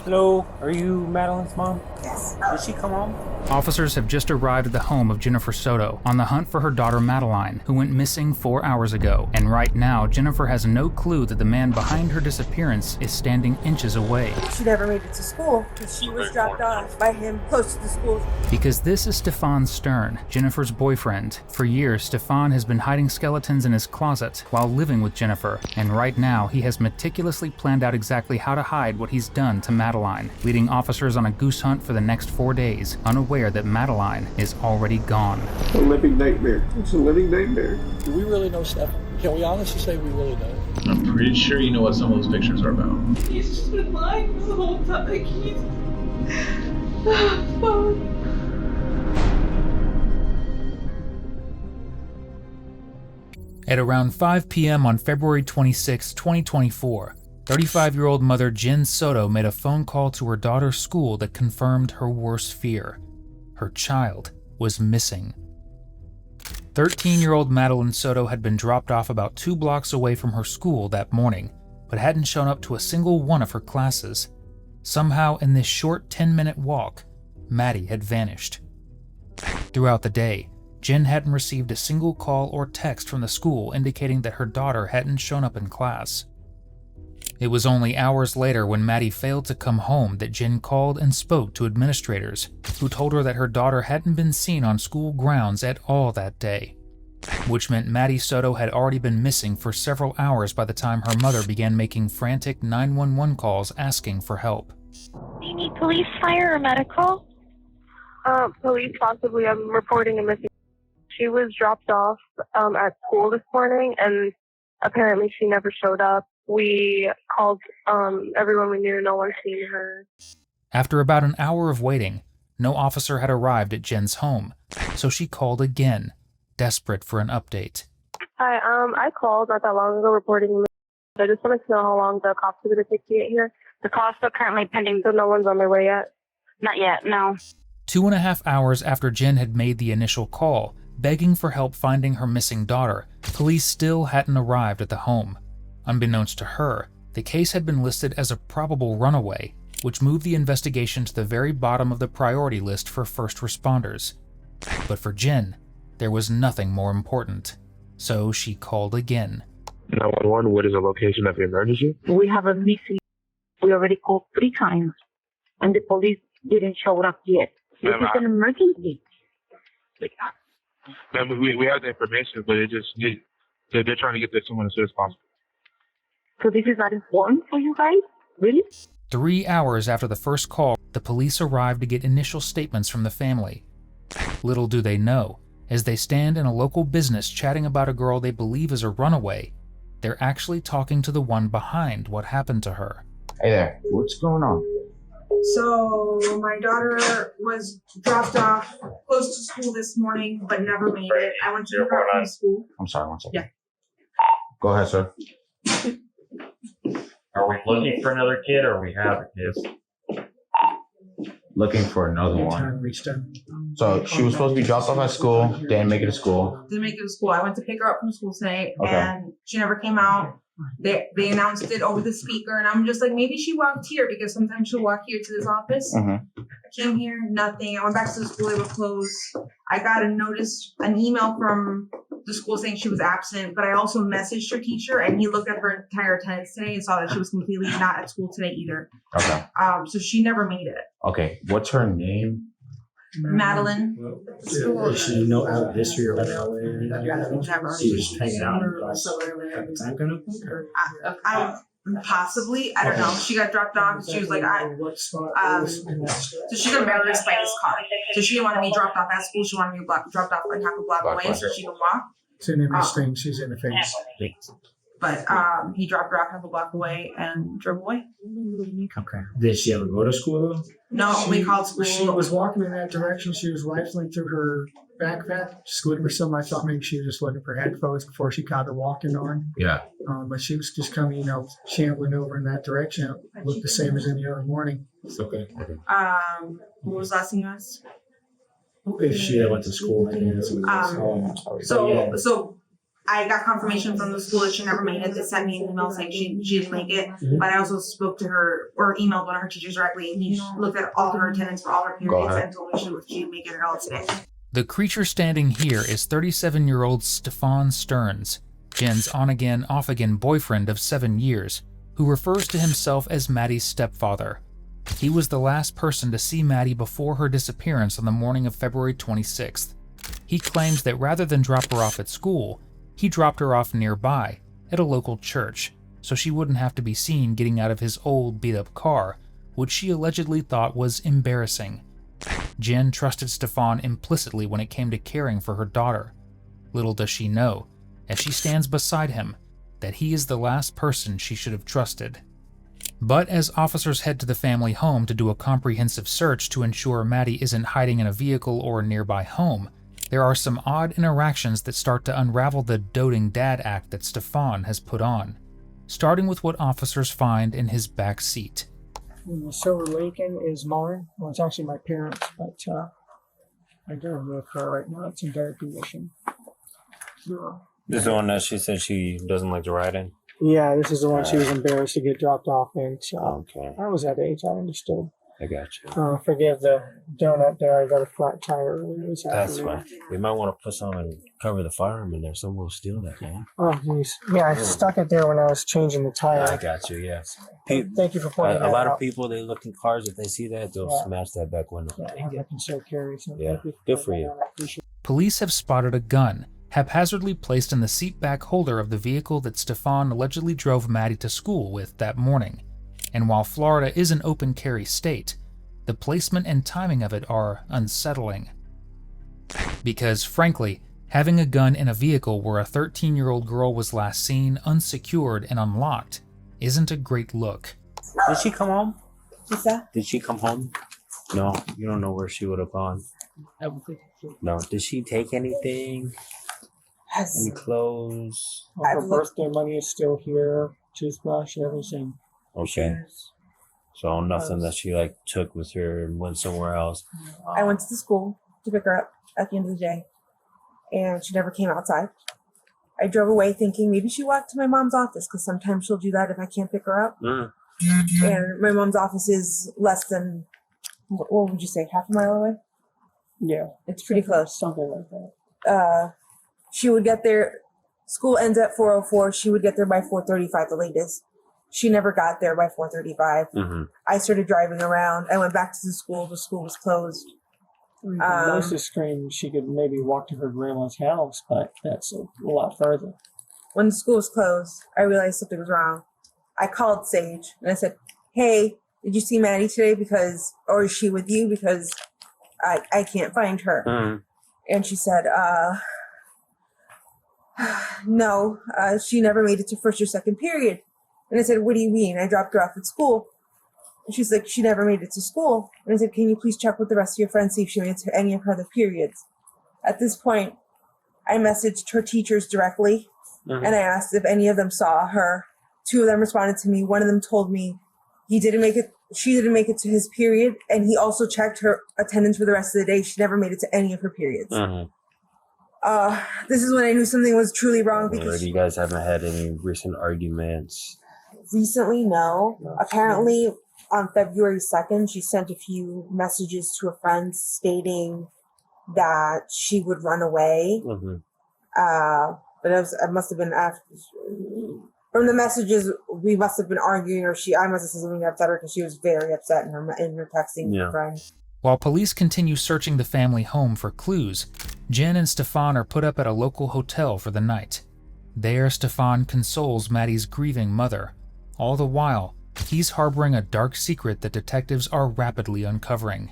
Hello, are you Madeline's mom? Yes. Did she come home? Officers have just arrived at the home of Jennifer Soto on the hunt for her daughter Madeline, who went missing 4 hours ago. And right now, Jennifer has no clue that the man behind her disappearance is standing inches away. She never made it to school because she was dropped off by him close to the school. Because this is Stephan Stern, Jennifer's boyfriend. For years, Stephan has been hiding skeletons in his closet while living with Jennifer. And right now, he has meticulously planned out exactly how to hide what he's done to Madeline, leading officers on a goose hunt for the next 4 days, unaware that Madeline is already gone. A living nightmare. It's a living nightmare. Do we really know Stephan? Can we honestly say we really know? I'm pretty sure you know what some of those pictures are about. He's just been lying this whole time. Like he's... At around 5 p.m. on February 26, 2024, 35-year-old mother Jen Soto made a phone call to her daughter's school that confirmed her worst fear. Her child was missing. 13-year-old Madeline Soto had been dropped off about 2 blocks away from her school that morning, but hadn't shown up to a single one of her classes. Somehow, in this short 10-minute walk, Maddie had vanished. Throughout the day, Jen hadn't received a single call or text from the school indicating that her daughter hadn't shown up in class. It was only hours later when Maddie failed to come home that Jen called and spoke to administrators, who told her that her daughter hadn't been seen on school grounds at all that day, which meant Maddie Soto had already been missing for several hours by the time her mother began making frantic 911 calls asking for help. Do you need police, fire, or medical? Police possibly. I'm reporting a missing. She was dropped off at school this morning, and apparently she never showed up. We called everyone we knew. No one seen her. After about an hour of waiting, no officer had arrived at Jen's home, so she called again, desperate for an update. Hi, I called not that long ago reporting. I just wanted to know how long the cops are going to take to get here. The call's still currently pending. So no one's on their way yet? Not yet, no. 2.5 hours after Jen had made the initial call, begging for help finding her missing daughter, police still hadn't arrived at the home. Unbeknownst to her, the case had been listed as a probable runaway, which moved the investigation to the very bottom of the priority list for first responders. But for Jen, there was nothing more important, so she called again. 911, what is the location of the emergency? We have a missing. We already called 3 times, and the police didn't show up yet. This is an emergency. We have the information, but they're trying to get there someone as soon as possible. So this is not important for you guys? Really? 3 hours after the first call, the police arrived to get initial statements from the family. Little do they know, as they stand in a local business chatting about a girl they believe is a runaway, they're actually talking to the one behind what happened to her. Hey there, what's going on? So my daughter was dropped off close to school this morning, but never made it. I went to pick her up from school. I'm sorry, one second. Yeah. Go ahead, sir. Are we looking for another kid or we have kids? Looking for another one. So she was supposed to be dropped off at school, didn't make it to school. Didn't make it to school. I went to pick her up from school today, Okay. and she never came out. They announced it over the speaker, and I'm just like, maybe she walked here because sometimes she'll walk here to this office. Mm-hmm. I came here, nothing. I went back to the school, they were closed. I got an email from the school saying she was absent, but I also messaged her teacher, and he looked at her entire attendance today and saw that she was completely not at school today either. Okay. So she never made it. Okay, what's her name? Madeline. Does she know out history or LA? She was just hanging out at the time, kind of? Possibly, I don't know. She got dropped off. She was like, so she got embarrassed by his car. So she didn't want to be dropped off at school. She wanted to be dropped off like half a block away so she could walk. It's an image thing. She's in the face. But he dropped her off half a block away and drove away. Okay. Did she ever go to school though? No, we called school. She was walking in that direction. She was rifling through her backpack, just looking for something. I thought maybe she was just looking for headphones before she caught her walking on. Yeah. But she was just coming, shambling over in that direction. It looked the same as any other morning. Okay. What was the last thing you asked? If she went to school. So I got confirmation from the school that she never made it. They sent me an email saying she didn't make it. But I also spoke to her or emailed one of her teachers directly, and he looked at all her attendance for all her periods and told me she didn't make it at all today. The creature standing here is 37-year-old Stephan Stearns, Jen's on-again, off-again boyfriend of 7 years, who refers to himself as Maddie's stepfather. He was the last person to see Maddie before her disappearance on the morning of February 26th. He claims that rather than drop her off at school, he dropped her off nearby, at a local church, so she wouldn't have to be seen getting out of his old beat-up car, which she allegedly thought was embarrassing. Jen trusted Stephan implicitly when it came to caring for her daughter. Little does she know, as she stands beside him, that he is the last person she should have trusted. But as officers head to the family home to do a comprehensive search to ensure Maddie isn't hiding in a vehicle or a nearby home, there are some odd interactions that start to unravel the doting dad act that Stephan has put on, starting with what officers find in his back seat. The silver Lincoln is mine. Well, it's actually my parents, but I don't know if right now it's in dark condition. Yeah. This is the one that she said she doesn't like to ride in? Yeah, this is the one she was embarrassed to get dropped off in. So Okay. I was that age, I understood. I got you. Forgive the donut there. I got a flat tire earlier this That's afternoon. fine. We might want to put some and cover the firearm in there. Someone will steal that, man. Oh, jeez. Yeah, I stuck it there when I was changing the tire. I got you, yeah. Thank you for pointing that out. A lot of people, they look in cars, if they see that, they'll smash that back window. Yeah, I can so carry. So Yeah, thank good for you. Police have spotted a gun, haphazardly placed in the seat back holder of the vehicle that Stephan allegedly drove Maddie to school with that morning. And while Florida is an open carry state, the placement and timing of it are unsettling. Because, frankly, having a gun in a vehicle where a 13-year-old girl was last seen unsecured and unlocked isn't a great look. Did she come home? What's that? Did she come home? No, you don't know where she would have gone. No, did she take anything? Yes. Any clothes? Her birthday money is still here. Toothbrush, everything. Okay. So nothing that she like took with her and went somewhere else. I went to the school to pick her up at the end of the day, and she never came outside. I drove away thinking maybe she walked to my mom's office, because sometimes she'll do that if I can't pick her up. And my mom's office is less than, what would you say, half a mile away? Yeah. It's pretty close. Something like that. She would get there, school ends at 4:04, she would get there by 4:35 the latest. She never got there by 4:35. I started driving around. I went back to the school was closed. Most of screamed she could maybe walk to her grandma's house, but that's a lot further. When the school was closed, I realized something was wrong. I called Sage and I said, "Hey, did you see Maddie today? Or is she with you? Because I can't find her." And she said, no, she never made it to first or second period. And I said, "What do you mean? I dropped her off at school." And she's like, "She never made it to school." And I said, "Can you please check with the rest of your friends, see if she made it to any of her other periods?" At this point, I messaged her teachers directly, and I asked if any of them saw her. 2 of them responded to me. One of them told me she didn't make it to his period, and he also checked her attendance for the rest of the day. She never made it to any of her periods. This is when I knew something was truly wrong. Because You guys haven't had any recent arguments? Recently, no. Apparently, on February 2nd, she sent a few messages to a friend stating that she would run away. But it must have been after. From the messages, we must have been arguing, or I must have said something that upset her because she was very upset in her texting with her friend. While police continue searching the family home for clues, Jen and Stephan are put up at a local hotel for the night. There, Stephan consoles Maddie's grieving mother. All the while, he's harboring a dark secret that detectives are rapidly uncovering.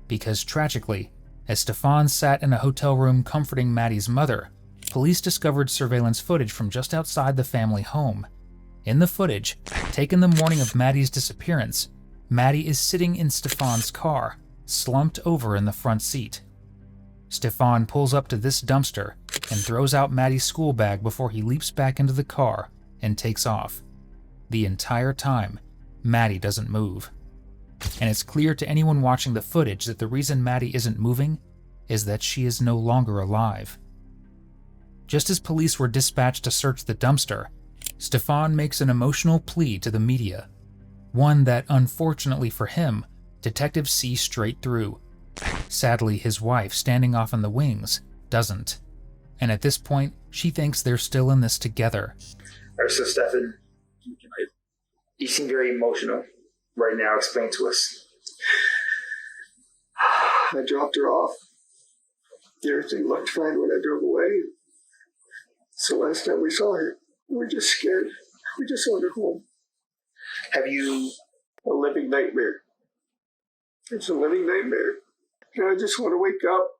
Because tragically, as Stephan sat in a hotel room comforting Maddie's mother, police discovered surveillance footage from just outside the family home. In the footage, taken the morning of Maddie's disappearance, Maddie is sitting in Stephan's car, slumped over in the front seat. Stephan pulls up to this dumpster and throws out Maddie's school bag before he leaps back into the car and takes off. The entire time, Maddie doesn't move. And it's clear to anyone watching the footage that the reason Maddie isn't moving is that she is no longer alive. Just as police were dispatched to search the dumpster, Stephan makes an emotional plea to the media, one that, unfortunately for him, detectives see straight through. Sadly, his wife, standing off in the wings, doesn't. And at this point, she thinks they're still in this together. All right, so Stephan, you seem very emotional right now. Explain to us. I dropped her off. Everything looked fine when I drove away. So last time we saw her, we were just scared. We just wanted her home. Have you... A living nightmare. It's a living nightmare. And I just want to wake up.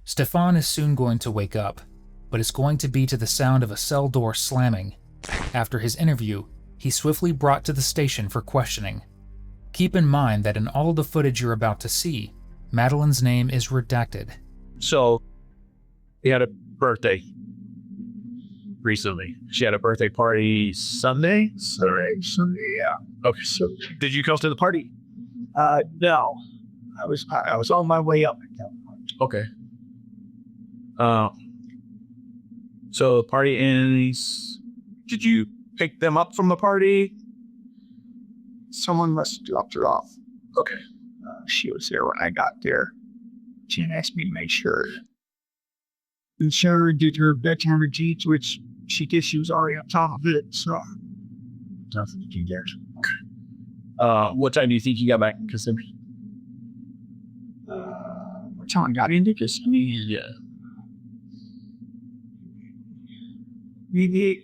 Stephan is soon going to wake up, but it's going to be to the sound of a cell door slamming. After his interview, he's swiftly brought to the station for questioning. Keep in mind that in all of the footage you're about to see, Madeline's name is redacted. So, he had a birthday recently. She had a birthday party Sunday, yeah. Okay, so did you go to the party? No. I was on my way up at that point. Okay. So the party ends. Did you pick them up from the party? Someone must have dropped her off. Okay. She was there when I got there. She asked me to make sure. And Sarah did her bedtime routines, which she did. She was already on top of it, so nothing to do there. Okay. What time do you think you got back in Kissimmee? What time I got into Kissimmee? Yeah. Maybe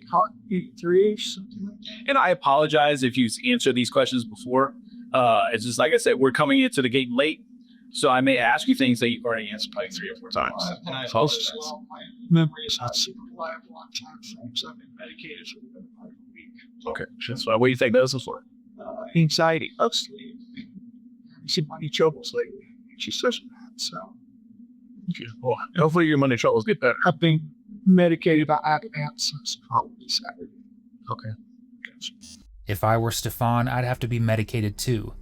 8:03, something like that. And I apologize if you've answered these questions before. It's just like I said, we're coming into the game late, so I may ask you things that you already answered probably 3 or 4 times. And I apologize. My memory is not super reliable on time frames. I've been medicated for the better part of a week. Okay, that's fine. What do you think those are for? Anxiety, mostly. She money troubles lately. She says that, so. Okay. Well, hopefully your money troubles get better. I've been medicated by Ativan since probably Saturday. Okay. If I were Stephan, I'd have to be medicated too.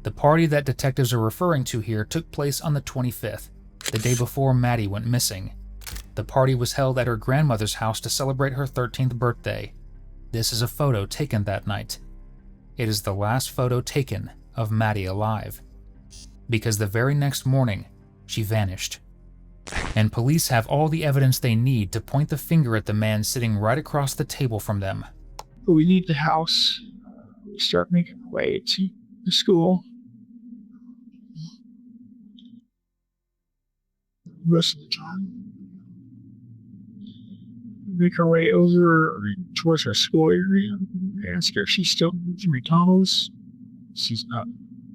The party that detectives are referring to here took place on the 25th, the day before Maddie went missing. The party was held at her grandmother's house to celebrate her 13th birthday. This is a photo taken that night. It is the last photo taken of Maddie alive, because the very next morning, she vanished. And police have all the evidence they need to point the finger at the man sitting right across the table from them. We leave the house, we start making our way to the school. The rest of the time, we make our way over towards our school area. I ask her if she's still at McDonald's. She's not.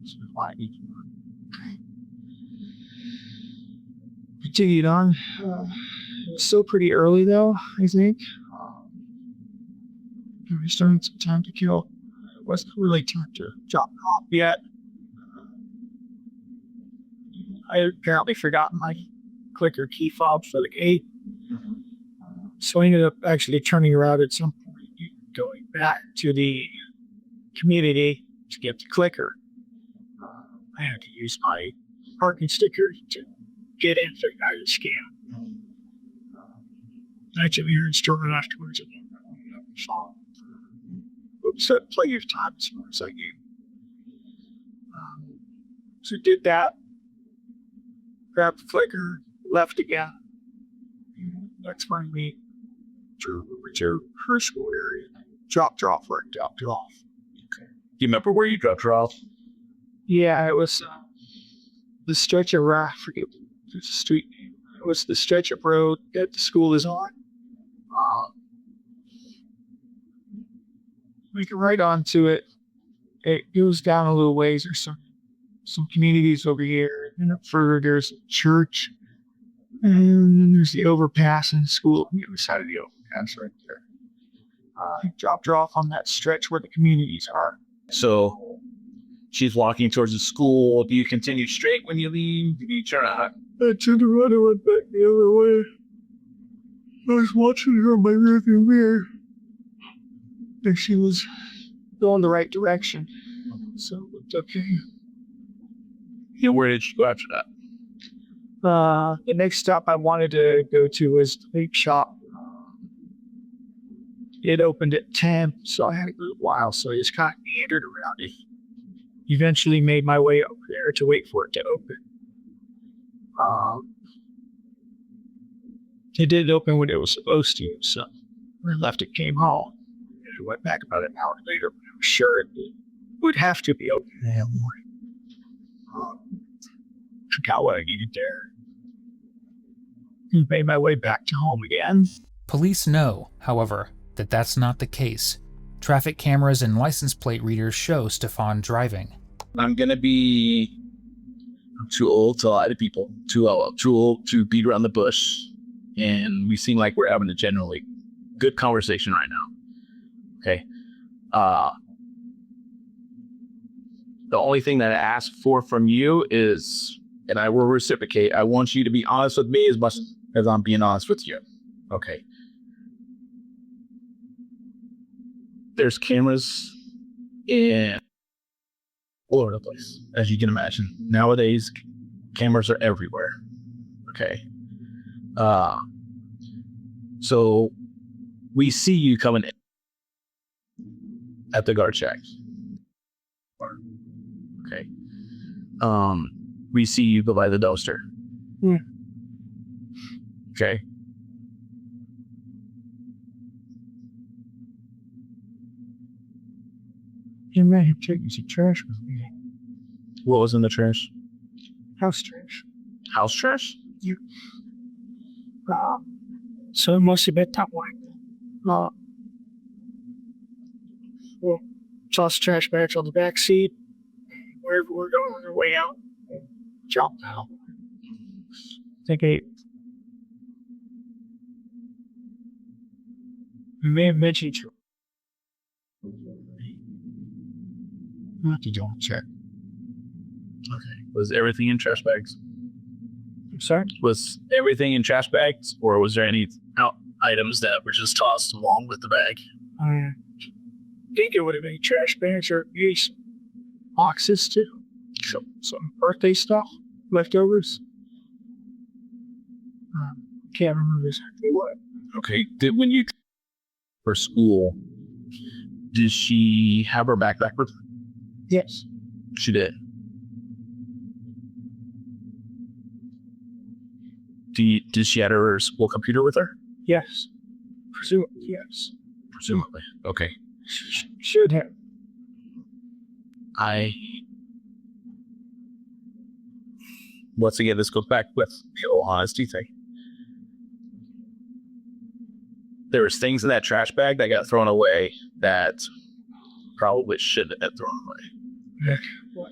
She's fine. Continued on. It's still pretty early though, I think. We started some time to kill. It wasn't really time to drop off yet. I had apparently forgotten my clicker key fob for the gate. So I ended up actually turning around at some point, going back to the community to get the clicker. I had to use my parking sticker to get in so I could scan. I took here and started afterwards. So plenty of time as far as I knew. So did that. Grabbed the clicker, left again. That's when we drove over to her school area. Dropped her off where I dropped her off. Okay. Do you remember where you dropped her off? Yeah, it was the stretch of I forget the street name. It was the stretch of road that the school is on. We can right onto it. It goes down a little ways. There's some communities over here. And up further, there's a church. And then there's the overpass and school on the other side of the overpass right there. I dropped her off on that stretch where the communities are. So she's walking towards the school. Do you continue straight when you leave? Do you turn out? I turned around and went back the other way. I was watching her on my rearview mirror. And she was going the right direction. So it looked okay. Yeah, where did she go after that? The next stop I wanted to go to was the vape shop. It opened at 10, so I had a little while, so I just kind of meandered around it. Eventually made my way over there to wait for it to open. It did open when it was supposed to, so when I left, it came home. I went back about an hour later, but I was sure it would have to be open that morning. Forgot what I needed there. Made my way back to home again. Police know, however, that that's not the case. Traffic cameras and license plate readers show Stephan driving. I'm gonna be too old to lie to people. Too old to beat around the bush. And we seem like we're having a generally good conversation right now. Okay. The only thing that I ask for from you is, and I will reciprocate, I want you to be honest with me as much as I'm being honest with you. Okay. There's cameras in all over the place, as you can imagine. Nowadays, cameras are everywhere. Okay. So we see you coming in at the guard shack. Okay. We see you go by the dumpster. Yeah. Okay. You may have taken some trash with me. What was in the trash? House trash. House trash? You. So it must have been that way. Well, toss trash bags on the back seat. Wherever we're going on our way out. Jump out. Think we may have mentioned you. What did you want to check? Okay. Was everything in trash bags? I'm sorry? Was everything in trash bags, or was there any items that were just tossed along with the bag? I think it would have been trash bags or some boxes too. Sure. Some birthday stuff, leftovers. Can't remember exactly what. Okay. When you for school, did she have her backpack with her? Yes. She did. Did she have her school computer with her? Yes. Presumably, yes. Presumably. Okay. Should have. Once again, this goes back with the whole honesty thing. There was things in that trash bag that got thrown away that probably shouldn't have thrown away. What?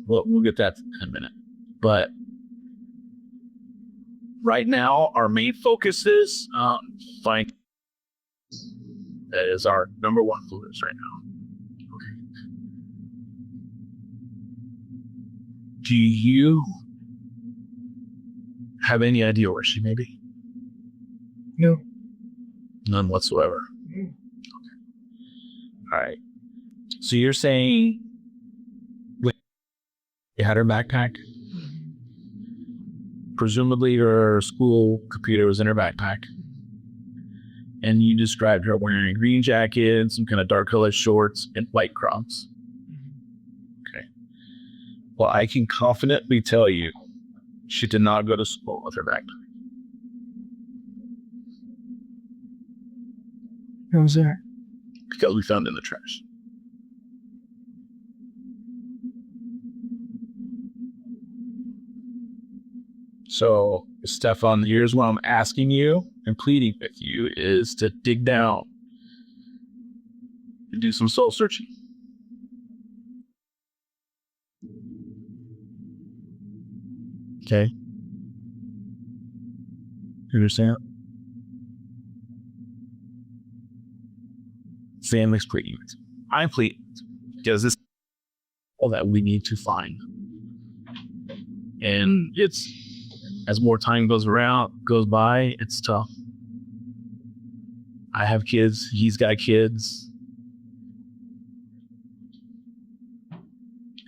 Well, we'll get that in a minute. But right now, our main focus is finding. That is our number one focus right now. Okay. Do you have any idea where she may be? No. None whatsoever. Okay. All right. So you're saying you had her backpack? Presumably her school computer was in her backpack. And you described her wearing a green jacket, some kind of dark colored shorts, and white Crocs. Okay. Well, I can confidently tell you she did not go to school with her backpack. How was that? Because we found it in the trash. So, Stephan, here's what I'm asking you and pleading with you is to dig down and do some soul searching. Okay. You understand? Family's pleading. I'm pleading because this is all that we need to find. And it's, as more time goes by, it's tough. I have kids. He's got kids.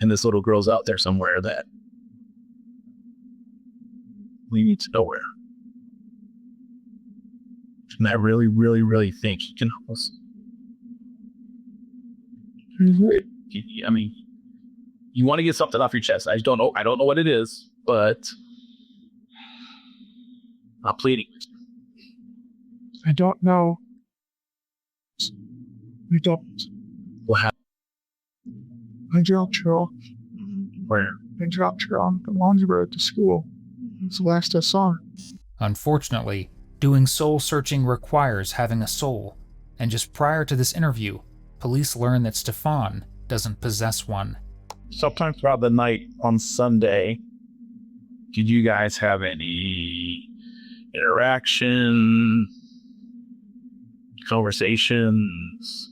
And this little girl's out there somewhere that We need to know where. And I really, really, really think he can help us. I mean, you want to get something off your chest. I don't know what it is, but I'm pleading. I don't know. I don't. What happened? I dropped her off. Where? I dropped her on the laundry road to school. It's the last I saw her. Unfortunately, doing soul searching requires having a soul, and just prior to this interview, police learned that Stephan doesn't possess one. Sometime throughout the night on Sunday, did you guys have any interaction, conversations?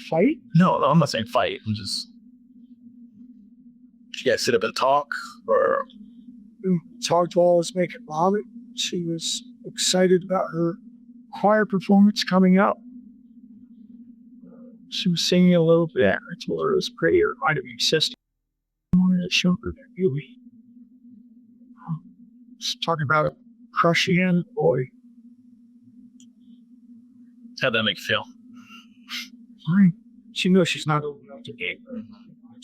Fight? No, I'm not saying fight. I'm just. Did you guys sit up and talk? Or. Talked while I was making vomit. She was excited about her choir performance coming up. She was singing a little bit. I told her it was pretty. It reminded me of sister. I wanted to show her that movie. Just talking about a crush again, boy. How'd that make you feel? Fine. She knows she's not old enough to date. I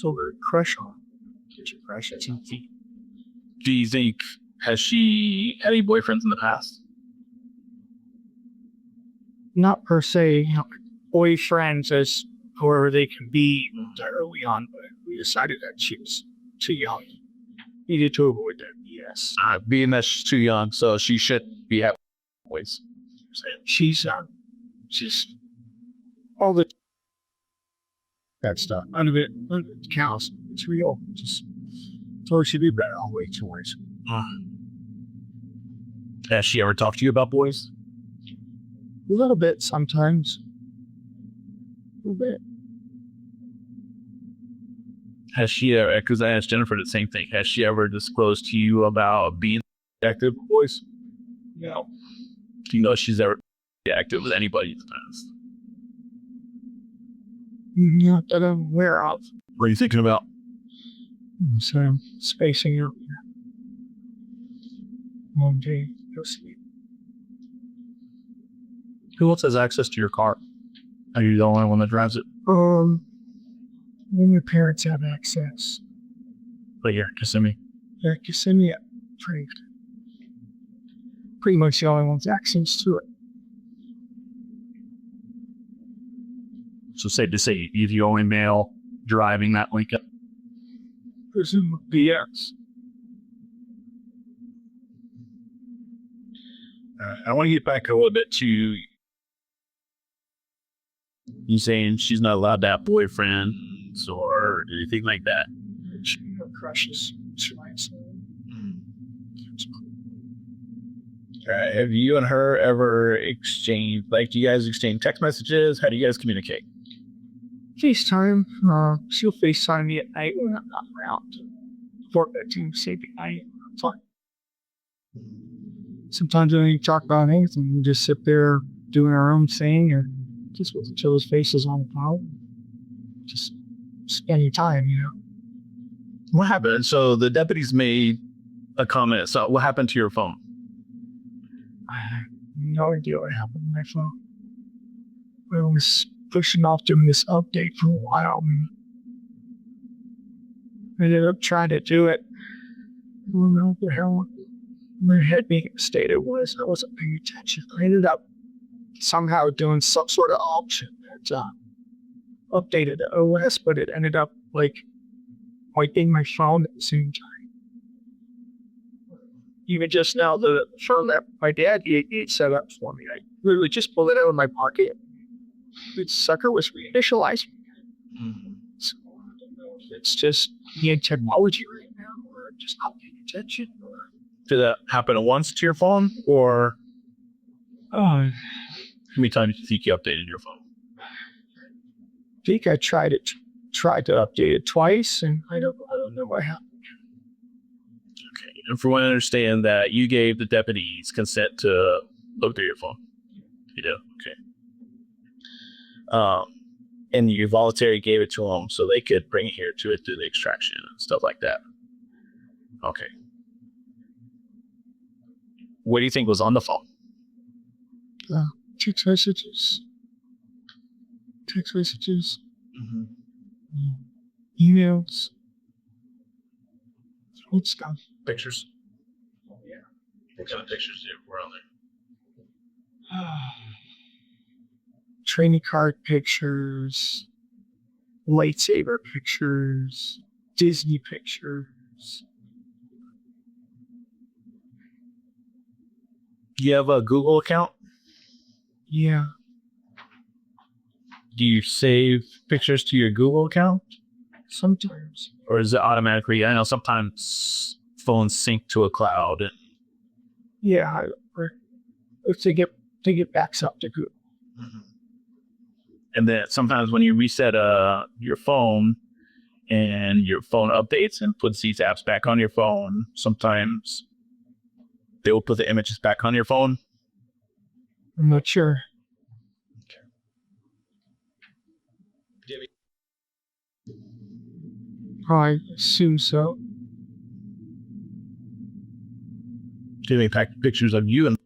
told her to crush on her. Get your crush at TV. Do you think, has she had any boyfriends in the past? Not per se, boyfriends as whoever they can be early on, but we decided that she was too young. Needed to avoid that, yes. Being that she's too young, so she should be having boys. She's just all the that stuff. None of it counts. It's real. Just told her she'd be better all way towards. Has she ever talked to you about boys? A little bit sometimes. A little bit. Has she ever, because I asked Jennifer the same thing, has she ever disclosed to you about being active with boys? No. Do you know if she's ever been active with anybody in the past? Not that I'm aware of. What are you thinking about? So I'm spacing her. One day, go sleep. Who else has access to your car? Are you the only one that drives it? When your parents have access. But here, Kissimmee. Yeah, Kissimmee, pretty much the only one's access to it. So safe to say, you're the only male driving that Lincoln? Presumably, yes. I want to get back a little bit to you saying she's not allowed to have boyfriends or anything like that. She crushes. Have you and her ever exchanged, do you guys exchange text messages? How do you guys communicate? FaceTime. She'll FaceTime me at night when I'm not around. For bedtime, say goodnight. Fine. Sometimes when we talk about anything, we just sit there doing our own thing or just with each other's faces on the phone. Just spending time, What happened? So the deputies made a comment. So what happened to your phone? I have no idea what happened to my phone. I was pushing off doing this update for a while. I ended up trying to do it. I don't know what the hell my head being state it was. I wasn't paying attention. I ended up somehow doing some sort of option that updated the OS, but it ended up wiping my phone at the same time. Even just now, the phone that my dad he set up for me, I literally just pulled it out of my pocket. The sucker was reinitialized. So, I don't know if it's just the technology right now, or just not paying attention. Did that happen once to your phone, or how many times do you think you updated your phone? I think I tried to update it twice, and I don't know what happened. Okay, and from what I understand, that you gave the deputies consent to look through your phone. You do, okay. And you voluntarily gave it to them so they could bring it here to do the extraction and stuff like that. Okay. What do you think was on the phone? Text messages. Emails. Old stuff. Pictures. Yeah. What kind of pictures were on there? Training card pictures. Lightsaber pictures. Disney pictures. You have a Google account? Yeah. Do you save pictures to your Google account? Sometimes. Or is it automatically? I know sometimes phones sync to a cloud. Yeah. To get backs up to Google. And then sometimes when you reset your phone and your phone updates and puts these apps back on your phone, sometimes they will put the images back on your phone. I'm not sure. I assume so. Do you have any pictures of you? And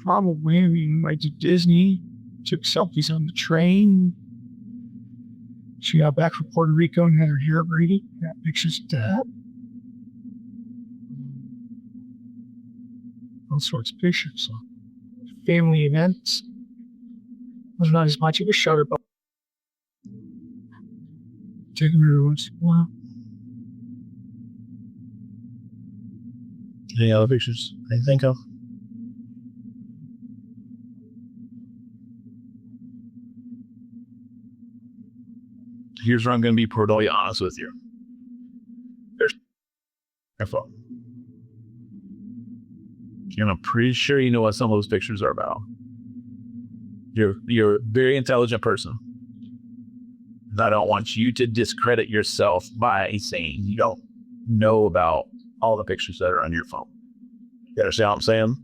probably. I mean, I did Disney. Took selfies on the train. She got back from Puerto Rico and had her hair braided. Got pictures of that. All sorts of pictures. Family events. Was not as much of a shutter, but taking her once in a while. Any other pictures I think of? Here's where I'm going to be brutally honest with you. There's my phone. And I'm pretty sure you know what some of those pictures are about. You're a very intelligent person. And I don't want you to discredit yourself by saying you don't know about all the pictures that are on your phone. You understand what I'm saying?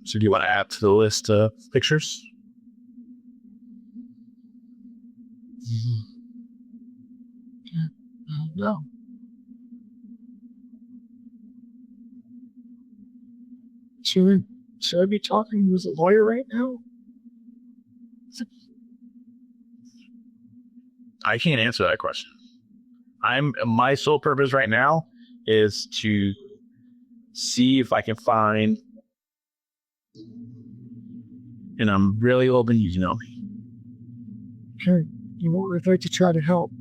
So do you want to add to the list of pictures? No. Should I be talking with a lawyer right now? I can't answer that question. My sole purpose right now is to see if I can find, and I'm really hoping you know me. Sure, I'd like to try to help.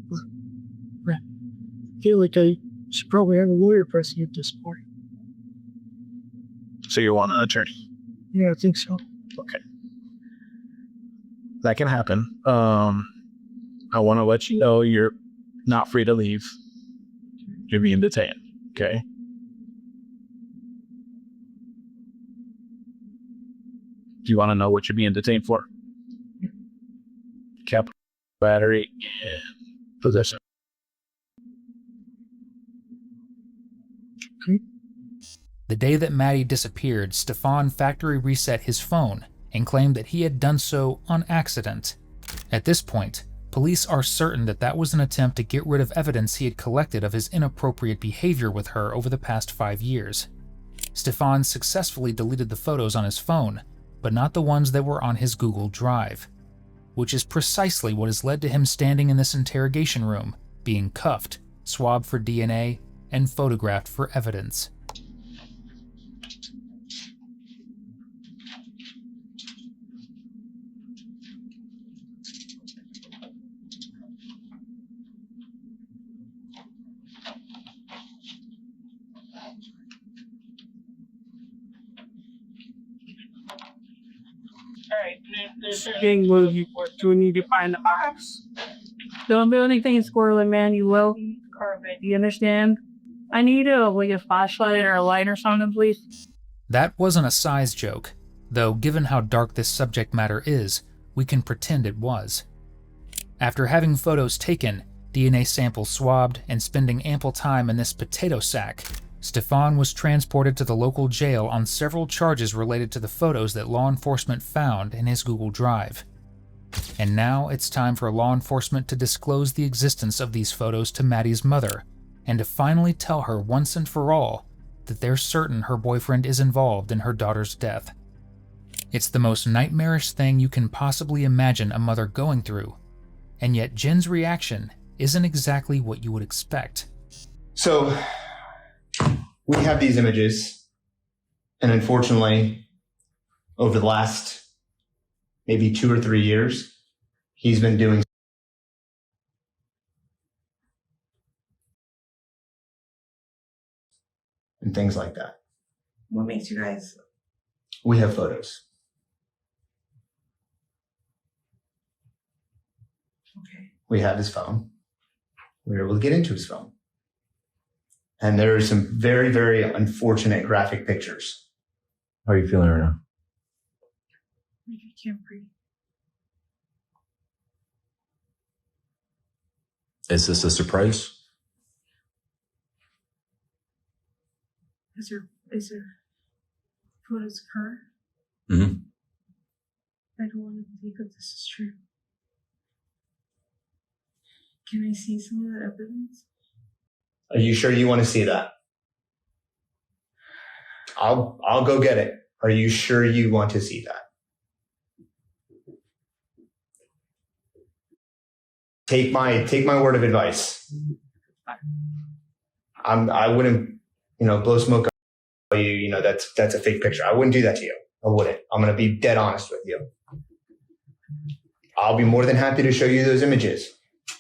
I feel like I should probably have a lawyer pressing at this point. So you want an attorney? Yeah, I think so. Okay. That can happen. I want to let you know you're not free to leave. You're being detained. Okay? Do you want to know what you're being detained for? Capital battery and possession. The day that Maddie disappeared, Stephan factory reset his phone and claimed that he had done so on accident. At this point, police are certain that that was an attempt to get rid of evidence he had collected of his inappropriate behavior with her over the past 5 years. Stephan successfully deleted the photos on his phone, but not the ones that were on his Google Drive, which is precisely what has led to him standing in this interrogation room, being cuffed, swabbed for DNA, and photographed for evidence. King, do we need to find the box? Don't do anything squirrely, man. You will carve it. You understand? I need a flashlight or a light or something, please. That wasn't a size joke, though given how dark this subject matter is, we can pretend it was. After having photos taken, DNA samples swabbed, and spending ample time in this potato sack, Stephan was transported to the local jail on several charges related to the photos that law enforcement found in his Google Drive. And now it's time for law enforcement to disclose the existence of these photos to Maddie's mother, and to finally tell her once and for all that they're certain her boyfriend is involved in her daughter's death. It's the most nightmarish thing you can possibly imagine a mother going through, and yet Jen's reaction isn't exactly what you would expect. So, we have these images, and unfortunately, over the last maybe 2 or 3 years, he's been doing and things like that. What makes you guys? We have photos. Okay. We have his phone. We were able to get into his phone. And there are some very, very unfortunate graphic pictures. How are you feeling right now? Like I can't breathe. Is this a surprise? Is there photos of her? Mm-hmm. I don't want to believe that this is true. Can I see some of that evidence? Are you sure you want to see that? I'll go get it. Are you sure you want to see that? Take my word of advice. I wouldn't, blow smoke up you, that's a fake picture. I wouldn't do that to you. I wouldn't. I'm going to be dead honest with you. I'll be more than happy to show you those images,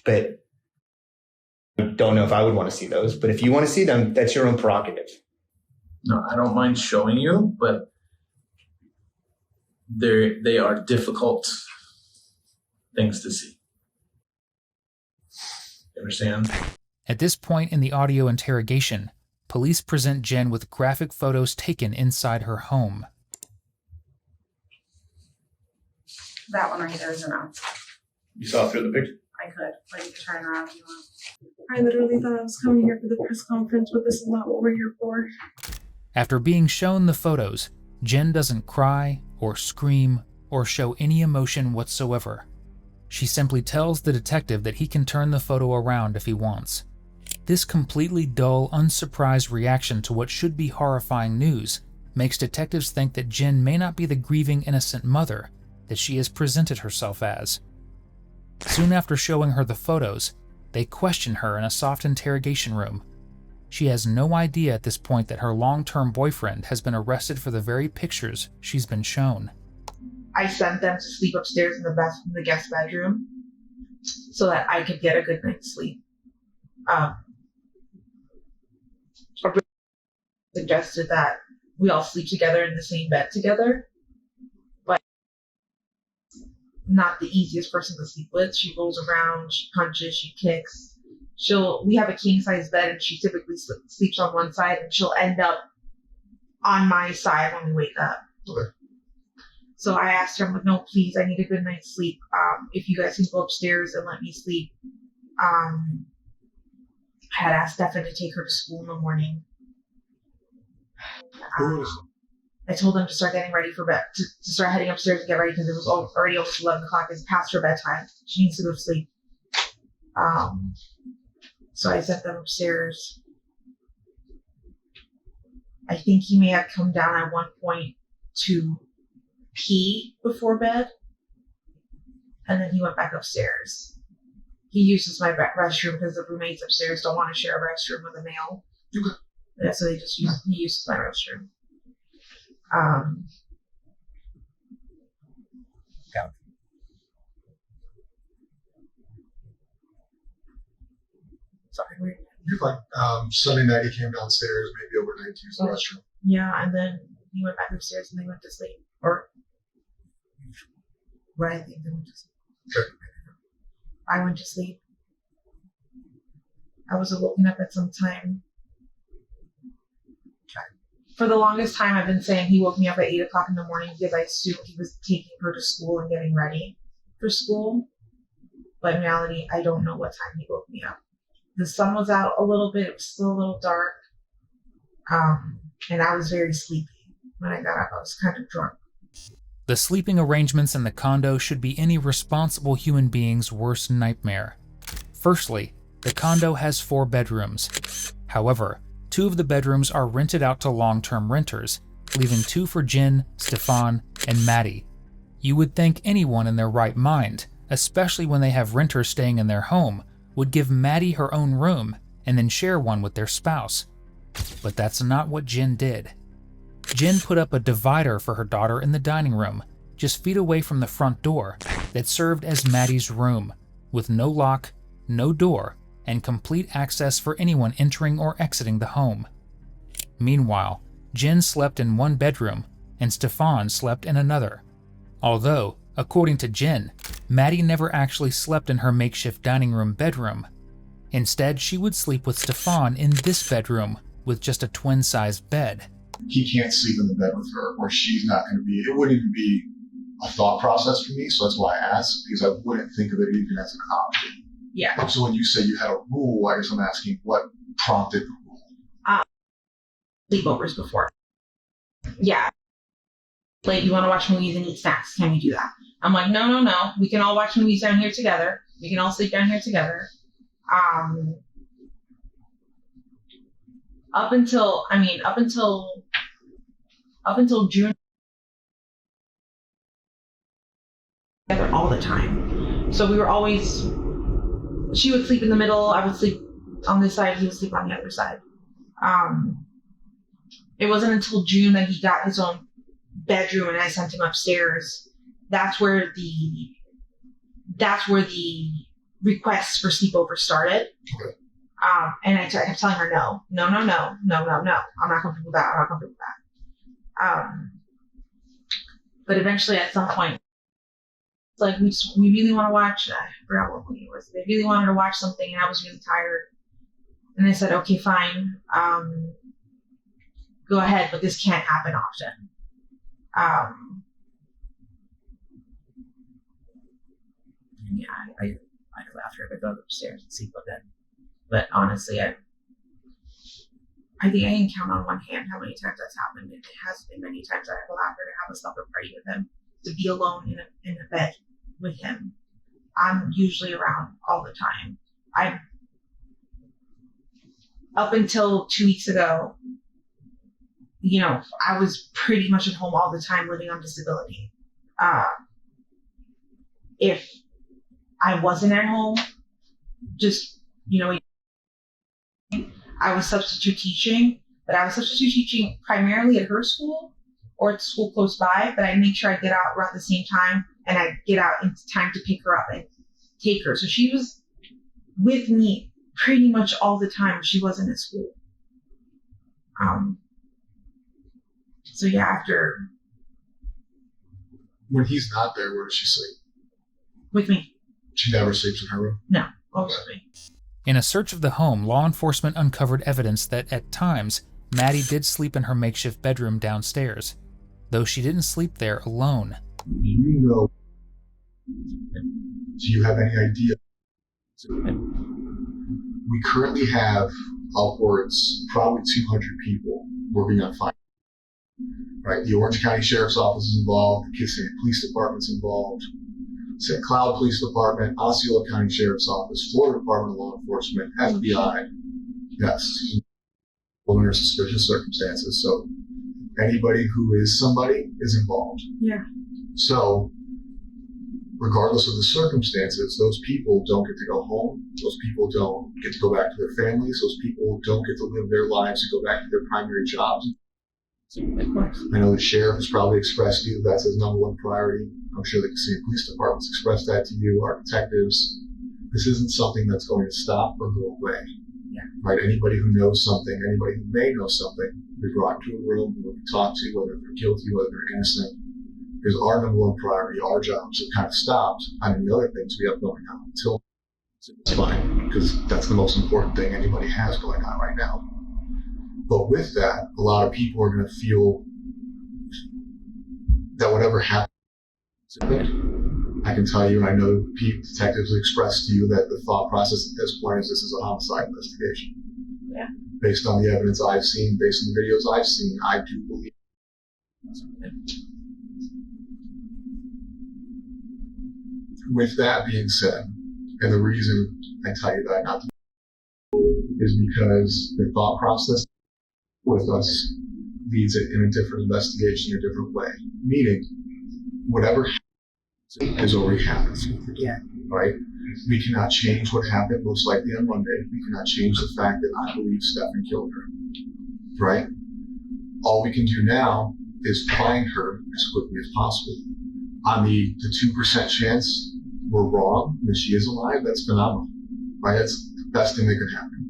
but I don't know if I would want to see those. But if you want to see them, that's your own prerogative. No, I don't mind showing you, but they are difficult things to see. You understand? At this point in the audio interrogation, police present Jen with graphic photos taken inside her home. That one right there is enough. You saw through the picture? I could, but you can turn around if you want. I literally thought I was coming here for the press conference, but this is not what we're here for. After being shown the photos, Jen doesn't cry or scream or show any emotion whatsoever. She simply tells the detective that he can turn the photo around if he wants. This completely dull, unsurprised reaction to what should be horrifying news makes detectives think that Jen may not be the grieving innocent mother that she has presented herself as. Soon after showing her the photos, they question her in a soft interrogation room. She has no idea at this point that her long-term boyfriend has been arrested for the very pictures she's been shown. I sent them to sleep upstairs in the guest bedroom so that I could get a good night's sleep. Suggested that we all sleep together in the same bed together, but not the easiest person to sleep with. She rolls around, she punches, she kicks. We have a king size bed and she typically sleeps on one side and she'll end up on my side when we wake up. Okay. So I asked her, I'm like, no, please, I need a good night's sleep. If you guys can go upstairs and let me sleep. I had asked Stephan to take her to school in the morning. I told them to start getting ready for bed, to start heading upstairs and get ready because it was already almost 11 o'clock. It's past her bedtime. She needs to go to sleep. So I sent them upstairs. I think he may have come down at one point to pee before bed, and then he went back upstairs. He uses my restroom because the roommates upstairs don't want to share a restroom with a male. Yeah, so he uses my restroom. Sorry. You're fine. Sunday night he came downstairs, maybe overnight to use the restroom. Yeah, and then he went back upstairs and they went to sleep. Or what I think they went to sleep. Okay. I went to sleep. I was woken up at some time. For the longest time, I've been saying he woke me up at 8 o'clock in the morning because I assumed he was taking her to school and getting ready for school. But in reality, I don't know what time he woke me up. The sun was out a little bit. It was still a little dark. And I was very sleepy. When I got up, I was kind of drunk. The sleeping arrangements in the condo should be any responsible human being's worst nightmare. Firstly, the condo has 4 bedrooms. However, 2 of the bedrooms are rented out to long-term renters, leaving 2 for Jen, Stephan, and Maddie. You would think anyone in their right mind, especially when they have renters staying in their home, would give Maddie her own room and then share one with their spouse. But that's not what Jen did. Jen put up a divider for her daughter in the dining room, just feet away from the front door, that served as Maddie's room, with no lock, no door, and complete access for anyone entering or exiting the home. Meanwhile, Jen slept in one bedroom, and Stephan slept in another. Although, according to Jen, Maddie never actually slept in her makeshift dining room bedroom. Instead, she would sleep with Stephan in this bedroom, with just a twin-sized bed. He can't sleep in the bed with her, or she's not going to be. It wouldn't even be a thought process for me, so that's why I asked, because I wouldn't think of it even as an option. Yeah. So when you say you had a rule, I guess I'm asking what prompted the rule? Sleepovers before. Yeah. Like, you want to watch movies and eat snacks. Can we do that? I'm like, no. We can all watch movies down here together. We can all sleep down here together. Up until June, together all the time. So we were always, she would sleep in the middle, I would sleep on this side, he would sleep on the other side. It wasn't until June that he got his own bedroom and I sent him upstairs. That's where the requests for sleepover started. Okay. And I kept telling her no. I'm not comfortable with that. But eventually at some point, like we really want to watch, I forgot what movie it was. They really wanted to watch something and I was really tired. And I said, okay, fine. Go ahead, but this can't happen often. Yeah, I laughed her to go upstairs and sleep with him. But honestly, I think I can count on one hand how many times that's happened. It has been many times I've allowed her to have a supper party with him, to be alone in a bed with him. I'm usually around all the time. Up until 2 weeks ago, I was pretty much at home all the time living on disability. If I wasn't at home, I was substitute teaching, but I was substitute teaching primarily at her school or at the school close by, but I'd make sure I get out around the same time and I'd get out in time to pick her up and take her. So she was with me pretty much all the time when she wasn't at school. So yeah, after. When he's not there, where does she sleep? With me. She never sleeps in her room? No, always with me. In a search of the home, law enforcement uncovered evidence that, at times, Maddie did sleep in her makeshift bedroom downstairs, though she didn't sleep there alone. Do you have any idea? We currently have upwards, probably 200 people working on finding. Right, the Orange County Sheriff's Office is involved, the Kissimmee Police Department's involved, St. Cloud Police Department, Osceola County Sheriff's Office, Florida Department of Law Enforcement, FBI. Yes, under suspicious circumstances. So anybody who is somebody is involved. Yeah. So regardless of the circumstances, those people don't get to go home. Those people don't get to go back to their families. Those people don't get to live their lives and go back to their primary jobs. I know the sheriff has probably expressed to you that's his number one priority. I'm sure the Kissimmee Police Department's expressed that to you, our detectives. This isn't something that's going to stop or go away. Yeah. Right? Anybody who knows something, anybody who may know something, we brought to a room, we'll talk to, whether they're guilty, whether they're innocent. Is our number one priority. Our jobs have kind of stopped on the other things we have going on until it's fine, because that's the most important thing anybody has going on right now. But with that, a lot of people are going to feel that whatever happens, I can tell you, and I know detectives have expressed to you that the thought process at this point is this is a homicide investigation. Yeah. Based on the evidence I've seen, based on the videos I've seen, I do believe. With that being said, and the reason I tell you that not to is because the thought process with us leads it in a different investigation, a different way. Meaning, whatever has already happened. Yeah. Right? We cannot change what happened most likely on Monday. We cannot change the fact that I believe Stephan killed her. Right? All we can do now is find her as quickly as possible. On the 2% chance we're wrong and that she is alive, that's phenomenal. Right? That's the best thing that could happen.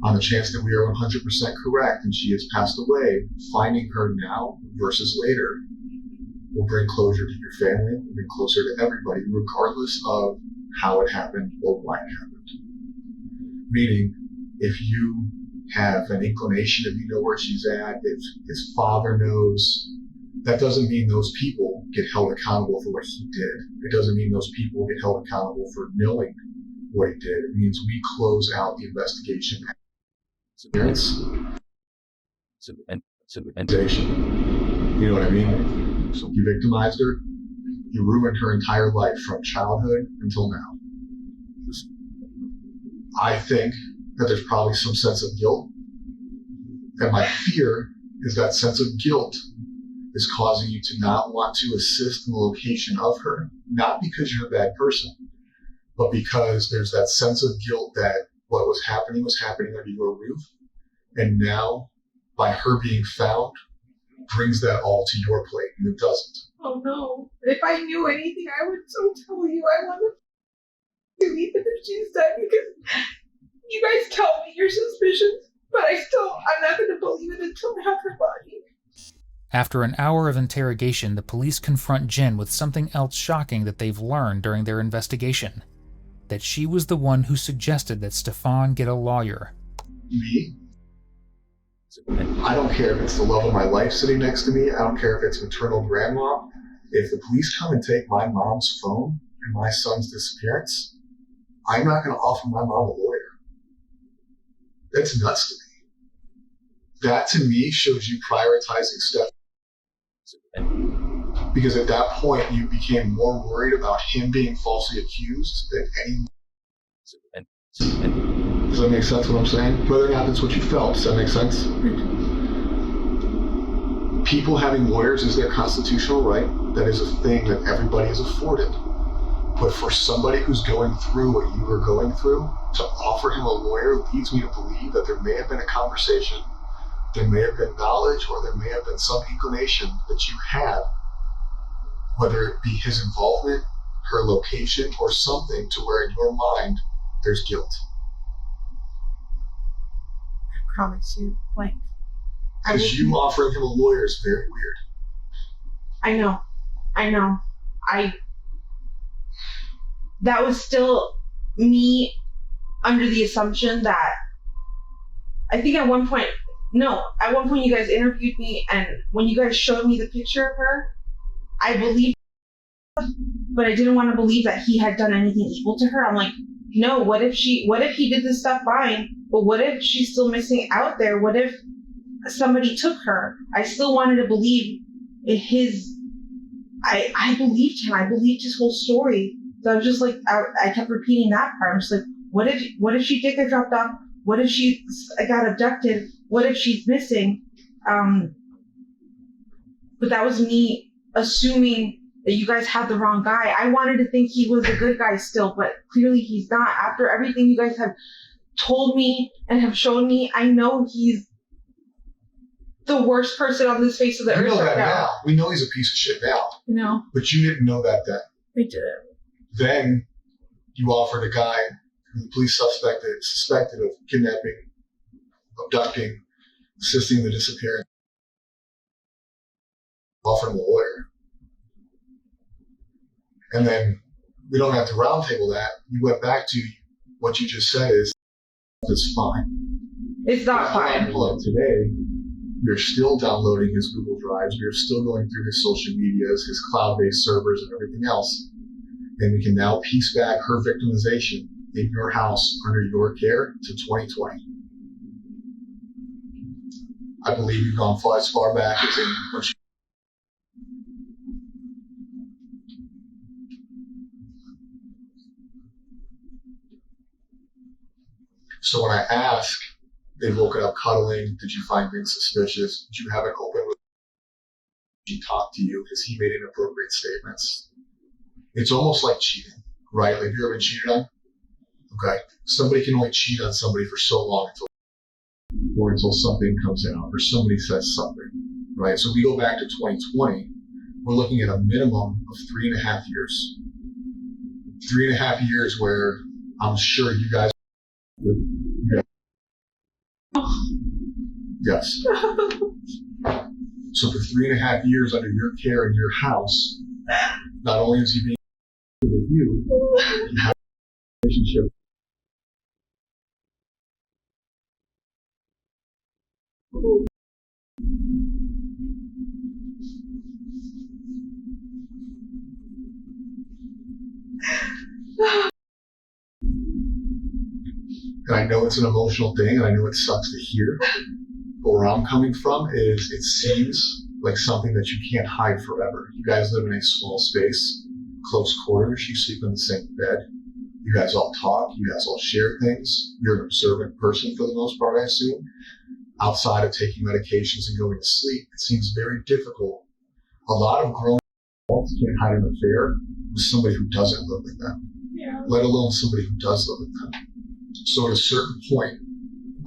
On the chance that we are 100% correct and she has passed away, finding her now versus later will bring closure to your family, will bring closer to everybody, regardless of how it happened or why it happened. Meaning, if you have an inclination, if you know where she's at, if his father knows, that doesn't mean those people get held accountable for what he did. It doesn't mean those people get held accountable for knowing what he did. It means we close out the investigation. Disappearance. You know what I mean? So you victimized her. You ruined her entire life from childhood until now. I think that there's probably some sense of guilt. And my fear is that sense of guilt is causing you to not want to assist in the location of her, not because you're a bad person, but because there's that sense of guilt that what was happening under your roof. And now, by her being found, brings that all to your plate, and it doesn't. Oh no. If I knew anything, I would so tell you. I want to believe that she's dead because you guys tell me your suspicions, but I'm not going to believe it until I have her body. After an hour of interrogation, the police confront Jen with something else shocking that they've learned during their investigation. That she was the one who suggested that Stephan get a lawyer. Me? I don't care if it's the love of my life sitting next to me. I don't care if it's maternal grandma. If the police come and take my mom's phone and my son's disappearance, I'm not going to offer my mom a lawyer. That's nuts to me. That to me shows you prioritizing Stephan. Because at that point, you became more worried about him being falsely accused than any. Does that make sense what I'm saying? Whether or not that's what you felt, does that make sense? People having lawyers is their constitutional right. That is a thing that everybody is afforded. But for somebody who's going through what you are going through, to offer him a lawyer leads me to believe that there may have been a conversation, there may have been knowledge, or there may have been some inclination that you had, whether it be his involvement, her location, or something to where in your mind there's guilt. I promise you, like. Because you offering him a lawyer is very weird. I know. That was still me under the assumption that I think at one point you guys interviewed me, and when you guys showed me the picture of her, I believed, but I didn't want to believe that he had done anything evil to her. I'm like, no, what if he did this stuff fine, but what if she's still missing out there? What if somebody took her? I still wanted to believe in I believed him. I believed his whole story. So I was just like, I kept repeating that part. I'm just like, what if she did get dropped off? What if she got abducted? What if she's missing? But that was me assuming that you guys had the wrong guy. I wanted to think he was a good guy still, but clearly he's not. After everything you guys have told me and have shown me, I know he's the worst person on this face of the earth. We know right that now. We know he's a piece of shit now. No. But you didn't know that then. We didn't. Then you offered a guy who the police suspected of kidnapping, abducting, assisting in the disappearance. Offered him a lawyer. And then we don't have to roundtable that. You went back to what you just said is it's fine. It's not fine. Like today, we're still downloading his Google Drives. We're still going through his social medias, his cloud-based servers, and everything else. And we can now piece back her victimization in your house under your care to 2020. I believe you've gone as far back as in So when I ask, they woke up cuddling. Did you find things suspicious? Did you have an open relationship? Did he talk to you? Has he made inappropriate statements? It's almost like cheating, right? Like, have you ever been cheated on? Okay. Somebody can only cheat on somebody for so long until something comes out or somebody says something, right? So we go back to 2020, we're looking at a minimum of 3.5 years. 3.5 years where I'm sure you guys. Yes. So for 3.5 years under your care in your house, not only is he being with you, you have a relationship. And I know it's an emotional thing, and I know it sucks to hear. But where I'm coming from is it seems like something that you can't hide forever. You guys live in a small space, close quarters, you sleep in the same bed. You guys all talk, you guys all share things. You're an observant person for the most part, I assume. Outside of taking medications and going to sleep, it seems very difficult. A lot of grown adults can't hide an affair with somebody who doesn't live with them, let alone somebody who does live with them. So at a certain point,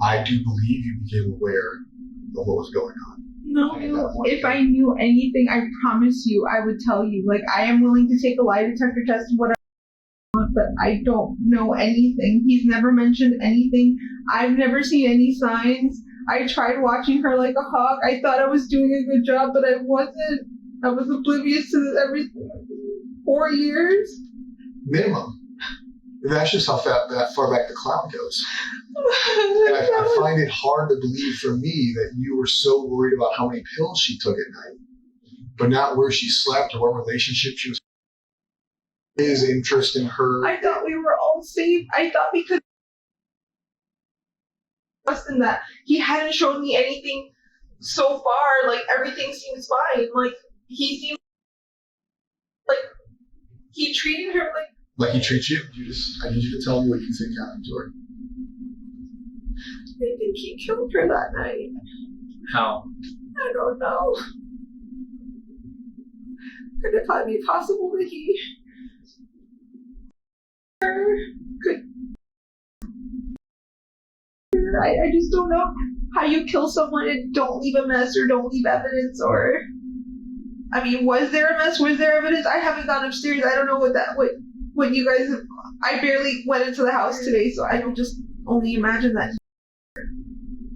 I do believe you became aware of what was going on. No, if I knew anything, I promise you, I would tell you. Like, I am willing to take a lie detector test, whatever, but I don't know anything. He's never mentioned anything. I've never seen any signs. I tried watching her like a hawk. I thought I was doing a good job, but I wasn't. I was oblivious to everything. 4 years? Minimum. That's just how that far back the cloud goes. And I find it hard to believe for me that you were so worried about how many pills she took at night, but not where she slept or what relationship she was in. His interest in her. I thought we were all safe. I thought because in that he hadn't shown me anything so far. Like, everything seems fine. Like, he seemed like he treated her like he treats you. I need you to tell me what you think happened to her. I think he killed her that night. How? I don't know. Could it be possible that he could? I just don't know how you kill someone and don't leave a mess or don't leave evidence, or I mean, was there a mess? Was there evidence? I haven't gone upstairs. I don't know what you guys have. I barely went into the house today, so I can just only imagine that.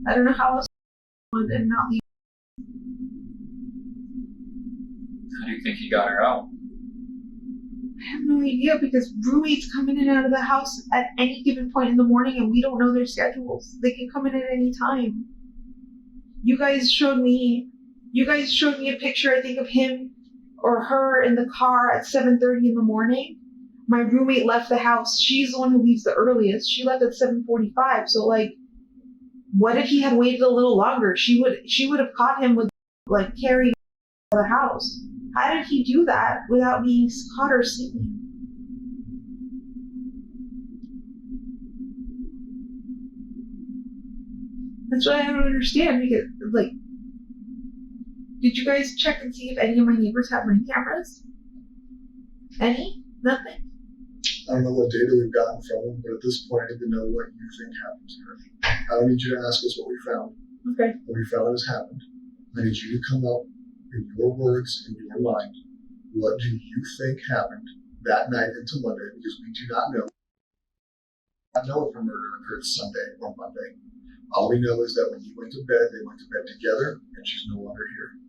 I don't know how else and not leave. How do you think he got her out? I have no idea, because roommates come in and out of the house at any given point in the morning, and we don't know their schedules. They can come in at any time. You guys showed me a picture, I think, of him or her in the car at 7:30 in the morning. My roommate left the house. She's the one who leaves the earliest. She left at 7:45. So, like, what if he had waited a little longer? She would have caught him with, like, carrying to the house. How did he do that without being caught or seen? That's what I don't understand, because, like, did you guys check and see if any of my neighbors have ring cameras? Any? Nothing? I don't know what data we've gotten from them, but at this point, I need to know what you think happened to her. I don't need you to ask us what we found. Okay. What we found has happened. I need you to come up in your words, in your mind. What do you think happened that night into Monday? Because we do not know. I don't know if her murder occurred Sunday or Monday. All we know is that when you went to bed, they went to bed together, and she's no longer here.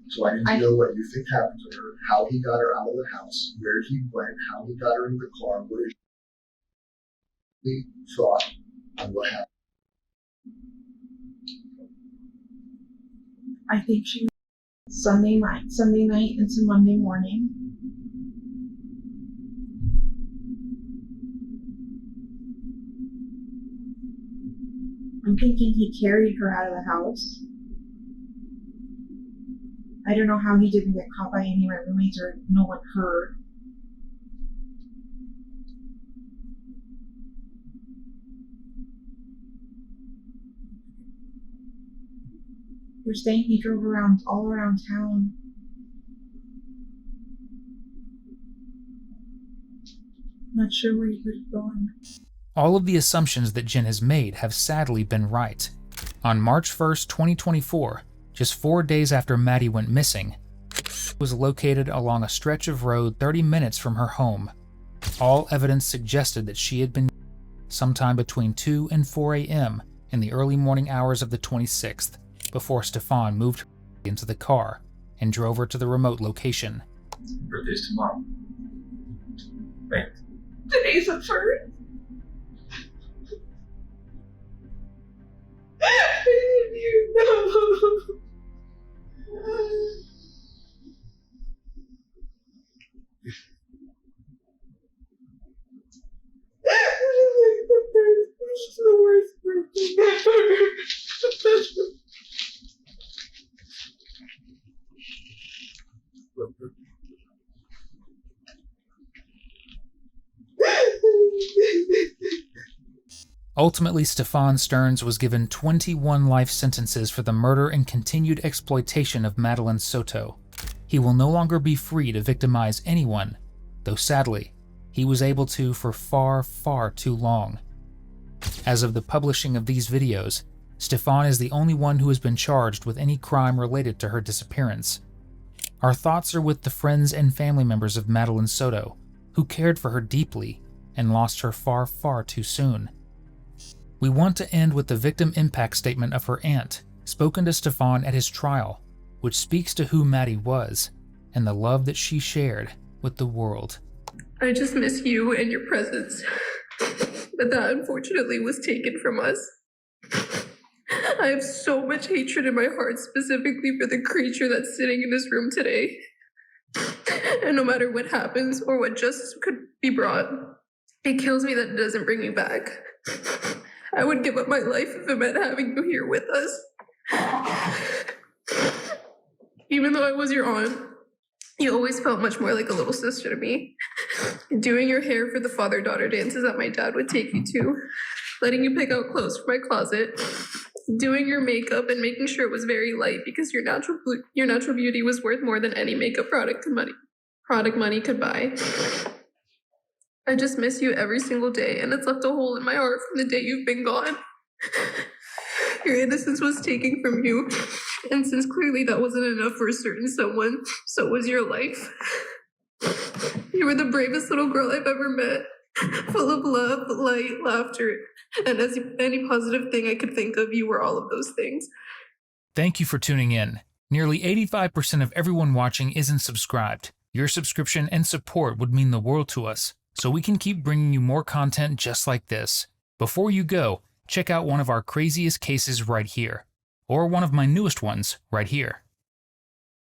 So I need to know what you think happened to her, how he got her out of the house, where he went, how he got her in the car, what is your thought on what happened. I think she was Sunday night into Monday morning. I'm thinking he carried her out of the house. I don't know how he didn't get caught by any of my roommates or no one heard. We're saying he drove around all around town. Not sure where he could have gone. All of the assumptions that Jen has made have sadly been right. On March 1st, 2024, just 4 days after Maddie went missing, was located along a stretch of road 30 minutes from her home. All evidence suggested that she had been sometime between 2 and 4 a.m. in the early morning hours of the 26th, before Stephan moved her into the car and drove her to the remote location. Birthday's tomorrow. Right. Today's the first. You know. This is the worst birthday ever. Ultimately, Stephan Stearns was given 21 life sentences for the murder and continued exploitation of Madeline Soto. He will no longer be free to victimize anyone, though sadly, he was able to for far, far too long. As of the publishing of these videos, Stephan is the only one who has been charged with any crime related to her disappearance. Our thoughts are with the friends and family members of Madeline Soto, who cared for her deeply and lost her far, far too soon. We want to end with the victim impact statement of her aunt, spoken to Stephan at his trial, which speaks to who Maddie was and the love that she shared with the world. I just miss you and your presence, but that unfortunately was taken from us. I have so much hatred in my heart, specifically for the creature that's sitting in this room today. And no matter what happens or what justice could be brought, it kills me that it doesn't bring me back. I would give up my life if it meant having you here with us. Even though I was your aunt, you always felt much more like a little sister to me. Doing your hair for the father-daughter dances that my dad would take you to, letting you pick out clothes for my closet, doing your makeup and making sure it was very light because your natural beauty was worth more than any makeup product money could buy. I just miss you every single day, and it's left a hole in my heart from the day you've been gone. Your innocence was taken from you, and since clearly that wasn't enough for a certain someone, so was your life. You were the bravest little girl I've ever met, full of love, light, laughter, and as any positive thing I could think of, you were all of those things. Thank you for tuning in. Nearly 85% of everyone watching isn't subscribed. Your subscription and support would mean the world to us, so we can keep bringing you more content just like this. Before you go, check out one of our craziest cases right here, or one of my newest ones right here.